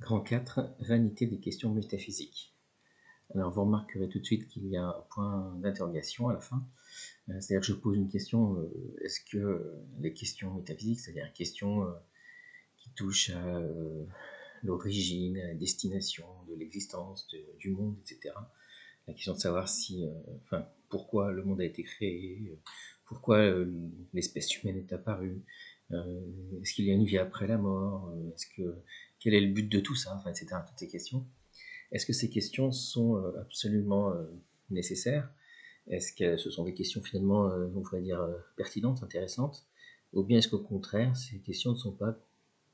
Grand 4, vanité des questions métaphysiques. Alors vous remarquerez tout de suite qu'il y a un point d'interrogation à la fin. C'est-à-dire que je pose une question, est-ce que les questions métaphysiques, c'est-à-dire une question qui touche à l'origine, à la destination de l'existence, du monde, etc. La question de savoir si, pourquoi le monde a été créé, pourquoi l'espèce humaine est apparue, est-ce qu'il y a une vie après la mort, quel est le but de tout ça, etc. Toutes ces questions. Est-ce que ces questions sont absolument nécessaires? Est-ce que ce sont des questions finalement, on pourrait dire, pertinentes, intéressantes? Ou bien est-ce qu'au contraire, ces questions ne sont pas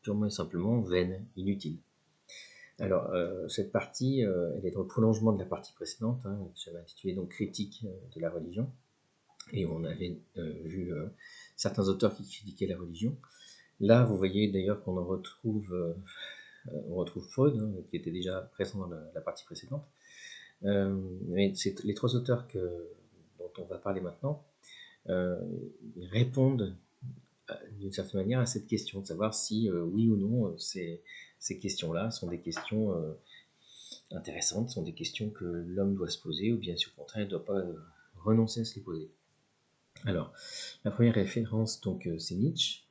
purement et simplement vaines, inutiles? Alors, cette partie, elle est dans le prolongement de la partie précédente, que j'avais intitulée donc Critique de la religion, et on avait vu certains auteurs qui critiquaient la religion. Là, vous voyez d'ailleurs qu'on en retrouve, on retrouve Freud, qui était déjà présent dans la partie précédente. Mais les trois auteurs dont on va parler maintenant, ils répondent d'une certaine manière à cette question, de savoir si oui ou non ces questions-là sont des questions intéressantes, sont des questions que l'homme doit se poser, ou bien si au contraire il ne doit pas renoncer à se les poser. Alors, la première référence, donc, c'est Nietzsche.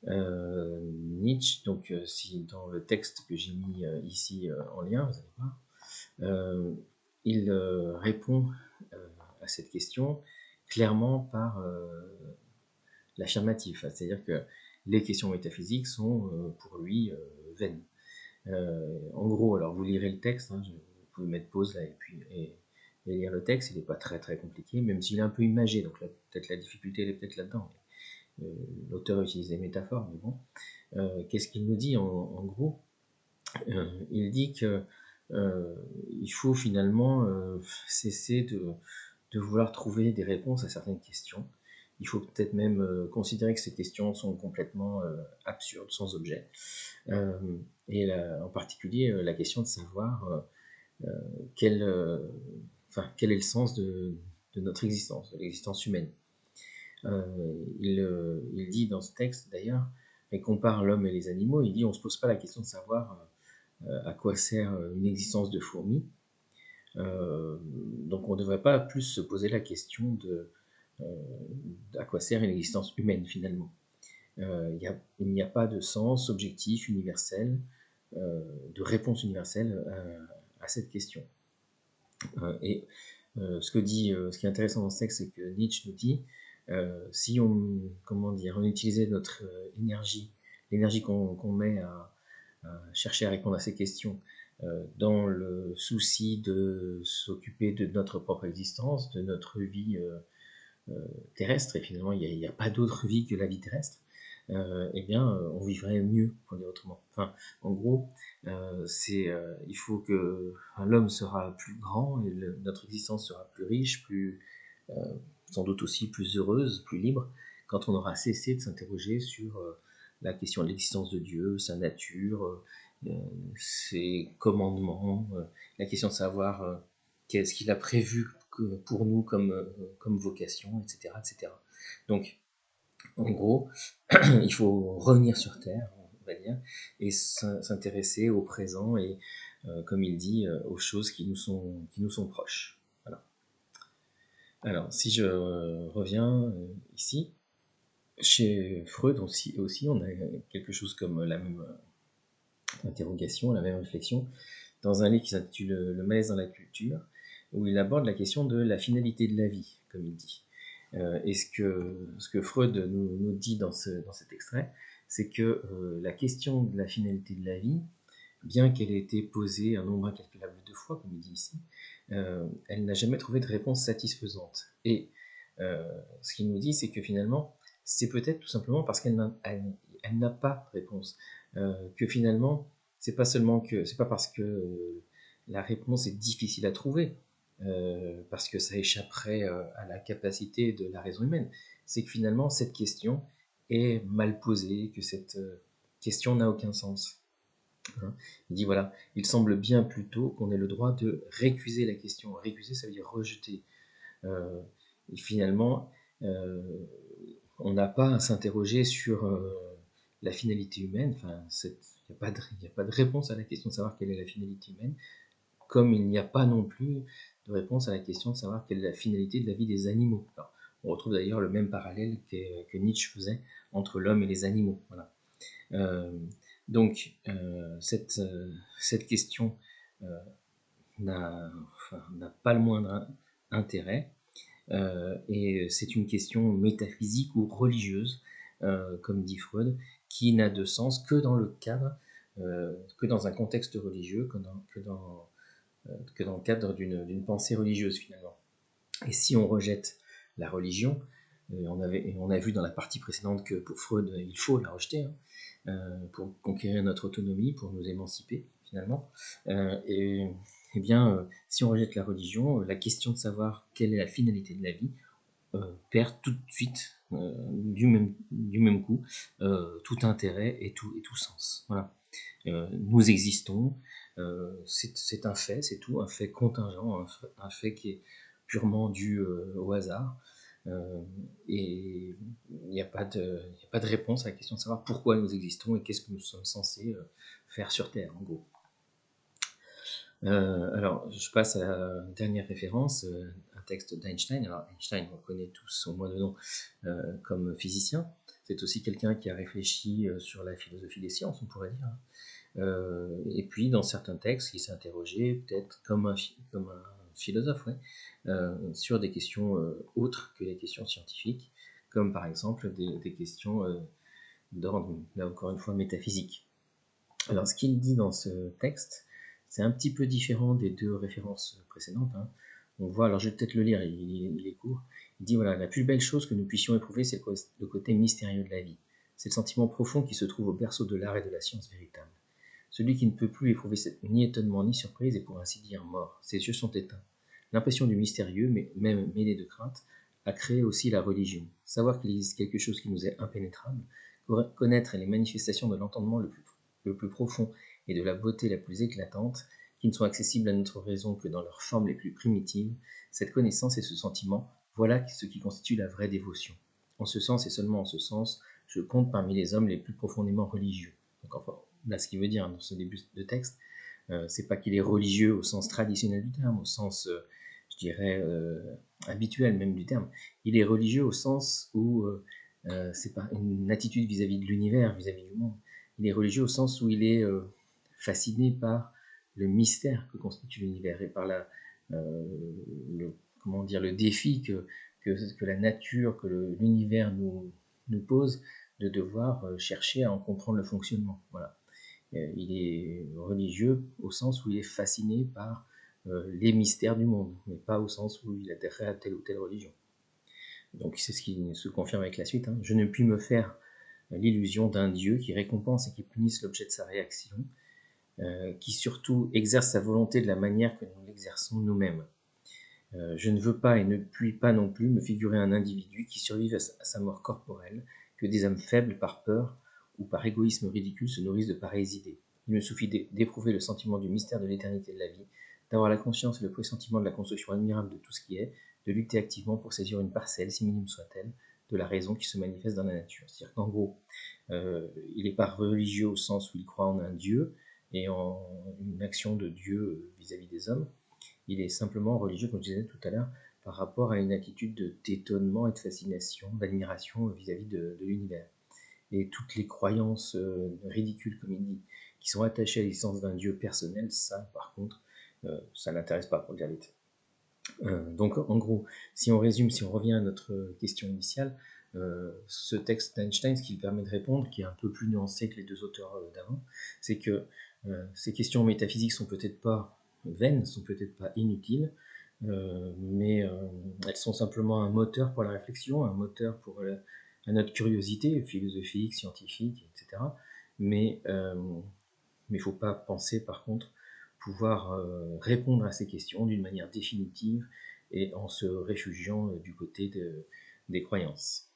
Nietzsche, donc, si dans le texte que j'ai mis ici en lien, vous allez voir, il répond à cette question clairement par l'affirmatif, c'est-à-dire que les questions métaphysiques sont pour lui vaines. En gros, alors vous lirez le texte, vous pouvez mettre pause là et lire le texte, il n'est pas très très compliqué, même s'il est un peu imagé, donc peut-être la difficulté elle est peut-être là-dedans. L'auteur utilise des métaphores, mais bon. Qu'est-ce qu'il nous dit en gros? Il dit que il faut finalement cesser de vouloir trouver des réponses à certaines questions. Il faut peut-être même considérer que ces questions sont complètement absurdes, sans objet. Et en particulier la question de savoir quel est le sens de notre existence, de l'existence humaine. Il dit dans ce texte d'ailleurs, et compare l'homme et les animaux, il dit on ne se pose pas la question de savoir à quoi sert une existence de fourmi. Donc on ne devrait pas plus se poser la question de à quoi sert une existence humaine finalement. Il n'y a pas de sens objectif, universel, de réponse universelle à cette question. Ce qui est intéressant dans ce texte, c'est que Nietzsche nous dit si on utilisait notre énergie, l'énergie qu'on met à chercher à répondre à ces questions, dans le souci de s'occuper de notre propre existence, de notre vie terrestre, et finalement il n'y a pas d'autre vie que la vie terrestre, on vivrait mieux, pour dire autrement. En gros, il faut que l'homme sera plus grand et notre existence sera plus riche, sans doute aussi plus heureuse, plus libre, quand on aura cessé de s'interroger sur la question de l'existence de Dieu, sa nature, ses commandements, la question de savoir qu'est-ce qu'il a prévu pour nous comme vocation, etc., etc. Donc, en gros, il faut revenir sur Terre, on va dire, et s'intéresser au présent et, comme il dit, aux choses qui nous sont proches. Voilà. Alors, si je reviens ici, chez Freud aussi, on a quelque chose comme la même interrogation, la même réflexion, dans un livre qui s'intitule Le malaise dans la culture, où il aborde la question de la finalité de la vie, comme il dit. Et ce que Freud nous dit dans cet extrait, c'est que la question de la finalité de la vie, bien qu'elle ait été posée un nombre incalculable de fois, comme il dit ici, elle n'a jamais trouvé de réponse satisfaisante. Et ce qu'il nous dit, c'est que finalement, c'est peut-être tout simplement parce qu'elle n'a pas de réponse. Que finalement, c'est pas parce que la réponse est difficile à trouver, parce que ça échapperait à la capacité de la raison humaine. C'est que finalement, cette question est mal posée, que cette question n'a aucun sens. Il dit voilà, il semble bien plutôt qu'on ait le droit de récuser la question. Récuser, ça veut dire rejeter. Et finalement, on n'a pas à s'interroger sur la finalité humaine, Il n'y a pas de réponse à la question de savoir quelle est la finalité humaine, comme il n'y a pas non plus de réponse à la question de savoir quelle est la finalité de la vie des animaux. Alors, on retrouve d'ailleurs le même parallèle que Nietzsche faisait entre l'homme et les animaux. Voilà. Donc, cette question n'a pas le moindre intérêt, et c'est une question métaphysique ou religieuse, comme dit Freud, qui n'a de sens que dans le cadre, que dans un contexte religieux, que dans le cadre d'une pensée religieuse finalement. Et si on rejette la religion, on a vu dans la partie précédente que pour Freud, il faut la rejeter, pour conquérir notre autonomie, pour nous émanciper finalement. Et bien, si on rejette la religion, la question de savoir quelle est la finalité de la vie perd tout de suite, du même coup, tout intérêt et tout sens. Voilà. Nous existons, c'est un fait, c'est tout, un fait contingent, un fait qui est purement dû au hasard. Et il n'y a pas de réponse à la question de savoir pourquoi nous existons et qu'est-ce que nous sommes censés faire sur Terre, en gros. Alors, je passe à la dernière référence, un texte d'Einstein. Alors, Einstein, on le connaît tous au moins de nom comme physicien. C'est aussi quelqu'un qui a réfléchi sur la philosophie des sciences, on pourrait dire. Et puis, dans certains textes, il s'est interrogé, peut-être comme un philosophe, ouais, sur des questions autres que les questions scientifiques, comme par exemple des questions d'ordre, là encore une fois, métaphysique. Alors, ce qu'il dit dans ce texte, c'est un petit peu différent des deux références précédentes. Hein. On voit, alors je vais peut-être le lire, il est court. Il dit voilà, la plus belle chose que nous puissions éprouver, c'est le côté mystérieux de la vie. C'est le sentiment profond qui se trouve au berceau de l'art et de la science véritable. Celui qui ne peut plus éprouver ni étonnement ni surprise est pour ainsi dire mort. Ses yeux sont éteints. L'impression du mystérieux, mais même mêlée de crainte, a créé aussi la religion. Savoir qu'il existe quelque chose qui nous est impénétrable, connaître les manifestations de l'entendement le plus profond et de la beauté la plus éclatante, qui ne sont accessibles à notre raison que dans leurs formes les plus primitives, cette connaissance et ce sentiment, voilà ce qui constitue la vraie dévotion. En ce sens et seulement en ce sens, je compte parmi les hommes les plus profondément religieux. Donc enfin, là, ce qu'il veut dire dans ce début de texte, c'est pas qu'il est religieux au sens traditionnel du terme, au sens, je dirais, habituel même du terme. Il est religieux au sens où c'est pas une attitude vis-à-vis de l'univers, vis-à-vis du monde. Il est religieux au sens où il est fasciné par le mystère que constitue l'univers et par le défi que la nature, que l'univers nous pose de devoir chercher à en comprendre le fonctionnement. Voilà. Il est religieux au sens où il est fasciné par les mystères du monde, mais pas au sens où il adhérerait à telle ou telle religion. Donc c'est ce qui se confirme avec la suite. Hein. Je ne puis me faire l'illusion d'un Dieu qui récompense et qui punisse l'objet de sa réaction, qui surtout exerce sa volonté de la manière que nous l'exerçons nous-mêmes. Je ne veux pas et ne puis pas non plus me figurer un individu qui survive à sa mort corporelle, que des âmes faibles par peur ou par égoïsme ridicule se nourrissent de pareilles idées. Il me suffit d'éprouver le sentiment du mystère de l'éternité de la vie, d'avoir la conscience et le pressentiment de la construction admirable de tout ce qui est, de lutter activement pour saisir une parcelle, si minime soit-elle, de la raison qui se manifeste dans la nature. C'est-à-dire qu'en gros, il n'est pas religieux au sens où il croit en un Dieu et en une action de Dieu vis-à-vis des hommes. Il est simplement religieux, comme je disais tout à l'heure, par rapport à une attitude d'étonnement et de fascination, d'admiration vis-à-vis de l'univers. Et toutes les croyances ridicules, comme il dit, qui sont attachées à l'existence d'un Dieu personnel, ça, par contre, ça ne l'intéresse pas, pour dire vite. Donc, en gros, si on résume, si on revient à notre question initiale, ce texte d'Einstein, ce qui permet de répondre, qui est un peu plus nuancé que les deux auteurs d'avant, c'est que ces questions métaphysiques sont peut-être pas vaines, sont peut-être pas inutiles, mais elles sont simplement un moteur pour la réflexion, un moteur pour notre curiosité philosophique, scientifique, etc. Mais il ne faut pas penser par contre pouvoir répondre à ces questions d'une manière définitive et en se réfugiant du côté des croyances.